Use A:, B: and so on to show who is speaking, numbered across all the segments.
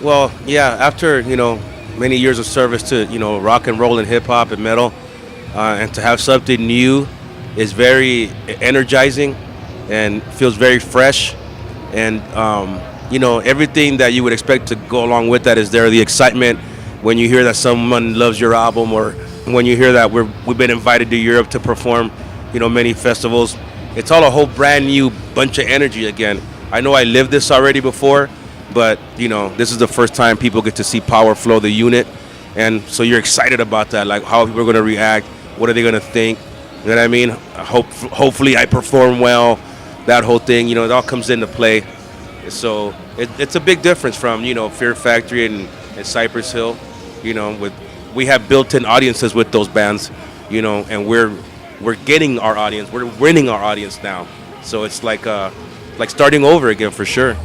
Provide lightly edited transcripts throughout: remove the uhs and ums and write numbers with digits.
A: Well, yeah, after, many years of service to, rock and roll and hip hop and metal, and to have something new is very energizing and feels very fresh. And, everything that you would expect to go along with that is there. The excitement when you hear that someone loves your album, or when you hear that we've been invited to Europe to perform, many festivals. It's all a whole brand new bunch of energy again. I know I lived this already before, but, this is the first time people get to see POWERFLO, the unit. And so you're excited about that, like how people are going to react, what are they going to think, you know what I mean? Hopefully I perform well, that whole thing, it all comes into play. So it's a big difference from, Fear Factory and Cypress Hill, we have built-in audiences with those bands, and we're getting our audience, we're winning our audience now. So it's like starting over again for sure.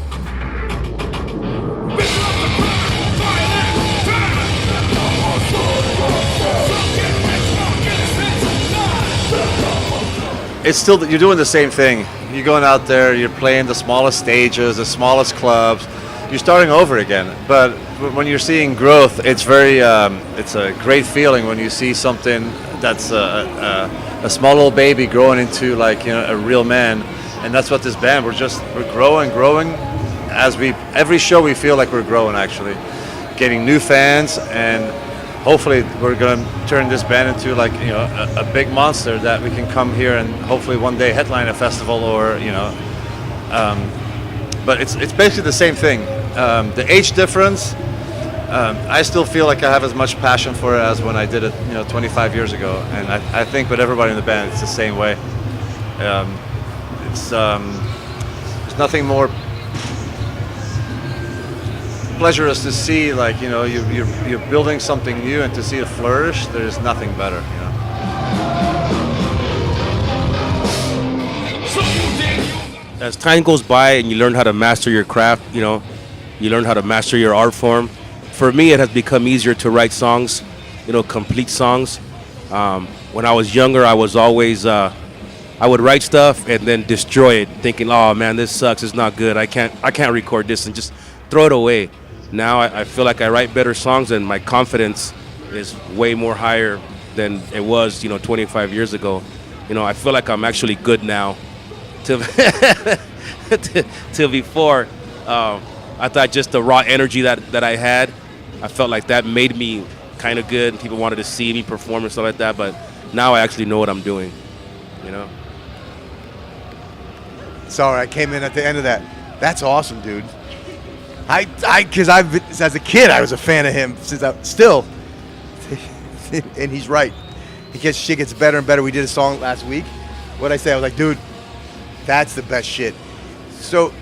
B: It's still, you're doing the same thing. You're going out there, you're playing the smallest stages, the smallest clubs. You're starting over again. But when you're seeing growth, it's it's a great feeling when you see something that's a small little baby growing into a real man. And that's what this band, we're growing. Every show we feel like we're growing, actually. Getting new fans, and hopefully we're going to turn this band into a big monster that we can come here and hopefully one day headline a festival, or but it's basically the same thing. The age difference, I still feel like I have as much passion for it as when I did it 25 years ago, and I think with everybody in the band it's the same way. There's nothing more pleasurous to see, you're building something new, and to see it flourish, there's nothing better,
A: As time goes by and you learn how to master your craft, you learn how to master your art form. For me, it has become easier to write songs, complete songs. When I was younger, I was always, I would write stuff and then destroy it, thinking, oh man, this sucks, it's not good, I can't record this, and just throw it away. Now I feel like I write better songs, and my confidence is way more higher than it was, 25 years ago. I feel like I'm actually good now. Till before, I thought just the raw energy that I had, I felt like that made me kind of good. People wanted to see me perform and stuff like that, but now I actually know what I'm doing,
C: Sorry, I came in at the end of that. That's awesome, dude. Because as a kid, I was a fan of him since still, and he's right. Shit gets better and better. We did a song last week. What'd I say? I was like, dude, that's the best shit. So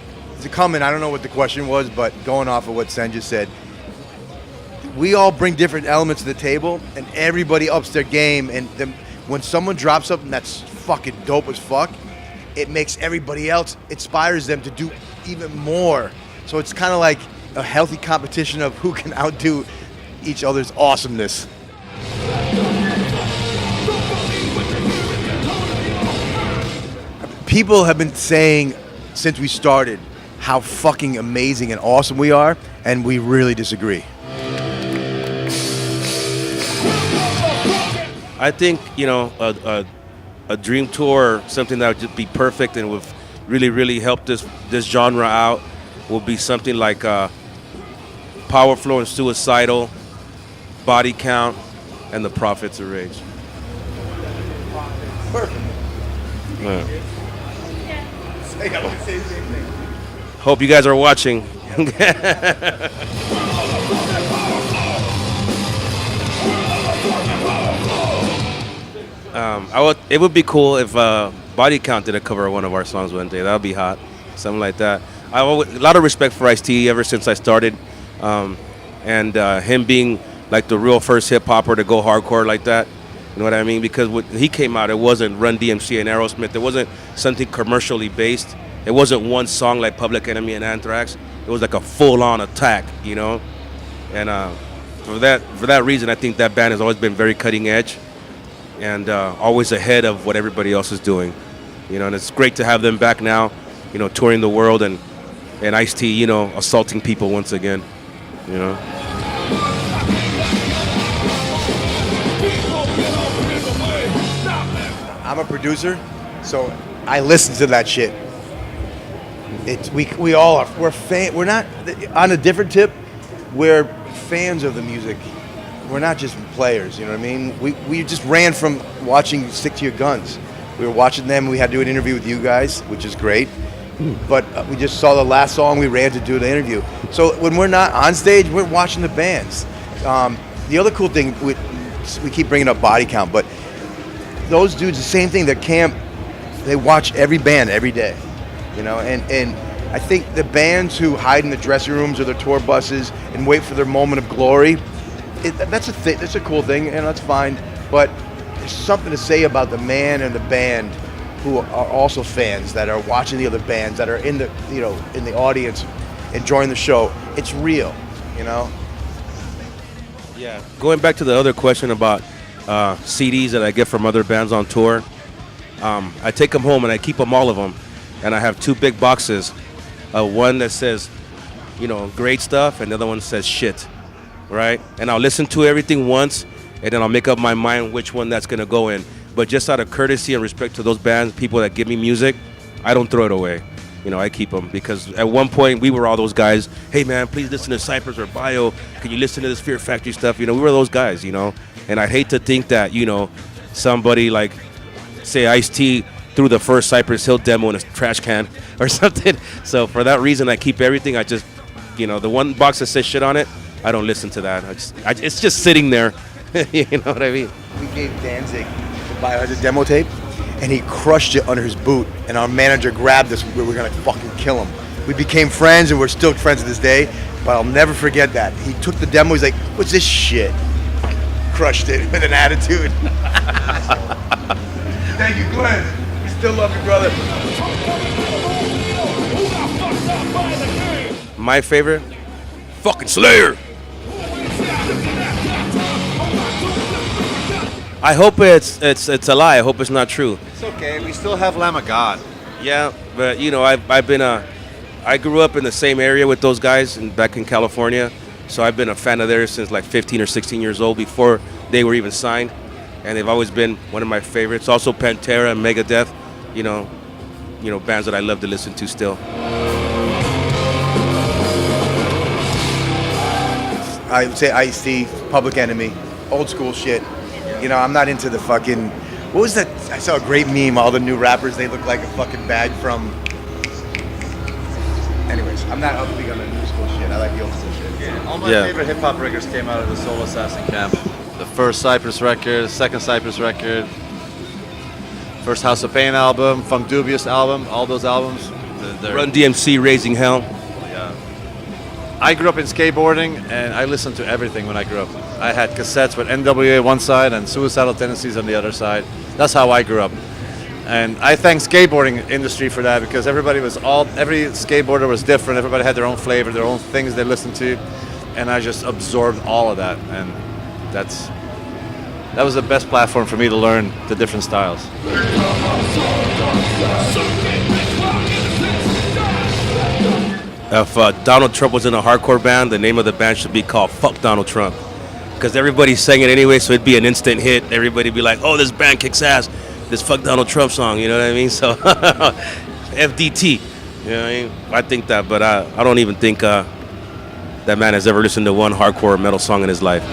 C: to come in, I don't know what the question was, but going off of what Sen just said, we all bring different elements to the table, and everybody ups their game. And when someone drops something that's fucking dope as fuck, it makes everybody else, inspires them to do even more. So it's kind of like a healthy competition of who can outdo each other's awesomeness. People have been saying since we started how fucking amazing and awesome we are, and we really disagree.
A: I think, a dream tour, something that would just be perfect and would really, really help this genre out, will be something like POWERFLO and Suicidal, Body Count, and The Prophets of Rage.
C: Perfect.
A: Yeah. Hope you guys are watching. It would be cool if Body Count did a cover of one of our songs one day. That would be hot. Something like that. I have a lot of respect for Ice-T ever since I started. And him being like the real first hip-hopper to go hardcore like that. You know what I mean? Because when he came out, it wasn't Run DMC and Aerosmith. It wasn't something commercially based. It wasn't one song like Public Enemy and Anthrax. It was like a full-on attack, And for that reason, I think that band has always been very cutting edge and always ahead of what everybody else is doing. You know, and it's great to have them back now, you know, touring the world and Ice-T, you know, assaulting people once again, you know.
C: I'm a producer, so I listen to that shit. We all are. We're not on a different tip. We're fans of the music. We're not just players. You know what I mean? We just ran from watching Stick to Your Guns. We were watching them. We had to do an interview with you guys, which is great. But we just saw the last song. We ran to do the interview. So when we're not on stage, we're watching the bands. The other cool thing, we keep bringing up body count, but those dudes, the same thing. They watch every band every day. You know, and I think the bands who hide in the dressing rooms or their tour buses and wait for their moment of glory, that's a cool thing, and that's fine. But there's something to say about the man and the band who are also fans that are watching the other bands that are in the audience enjoying the show. It's real, you know.
A: Yeah. Going back to the other question about CDs that I get from other bands on tour, I take them home and I keep them, all of them. And I have 2 big boxes. One that says, you know, great stuff, and the other one says shit, right? And I'll listen to everything once, and then I'll make up my mind which one that's going to go in. But just out of courtesy and respect to those bands, people that give me music, I don't throw it away. You know, I keep them. Because at one point, we were all those guys, hey, man, please listen to Cypress or Bio. Can you listen to this Fear Factory stuff? You know, we were those guys, you know. And I hate to think that, you know, somebody like, say, Ice-T, threw the first Cypress Hill demo in a trash can or something. So for that reason, I keep everything. I just, you know, the one box that says shit on it, I don't listen to that. It's just sitting there. You know what I mean?
C: We gave Danzig the Biohazard demo tape, and he crushed it under his boot. And our manager grabbed us. We were gonna fucking kill him. We became friends, and we're still friends to this day. But I'll never forget that. He took the demo. He's like, "What's this shit?" Crushed it with an attitude. Thank you, Glenn. Still love you, brother.
A: My favorite? Fucking Slayer. I hope it's a lie. I hope it's not true.
B: It's okay. We still have Lamb of God.
A: Yeah, but you know, I grew up in the same area with those guys back in California, so I've been a fan of theirs since like 15 or 16 years old, before they were even signed, and they've always been one of my favorites. Also Pantera and Megadeth. You know, bands that I love to listen to still.
C: I would say Ice-T, Public Enemy, old school shit. You know, I'm not into the fucking. What was that? I saw a great meme. All the new rappers, they look like a fucking bag from. Anyways, I'm not up big on the new school shit. I like the old school shit.
B: Yeah. All my favorite hip hop records came out of the Soul Assassin camp. The first Cypress record, second Cypress record. First House of Pain album, Funk Dubious album, all those albums.
A: Run DMC, Raising Hell.
B: Yeah. I grew up in skateboarding, and I listened to everything when I grew up. I had cassettes with NWA one side and Suicidal Tendencies on the other side. That's how I grew up. And I thank skateboarding industry for that, because every skateboarder was different. Everybody had their own flavor, their own things they listened to, and I just absorbed all of that. And that was the best platform for me to learn the different styles.
A: If Donald Trump was in a hardcore band, the name of the band should be called Fuck Donald Trump. Because everybody sang it anyway, so it'd be an instant hit. Everybody'd be like, oh, this band kicks ass. This Fuck Donald Trump song, you know what I mean? So, FDT. You know what I mean? I think that, but I don't even think that man has ever listened to one hardcore metal song in his life.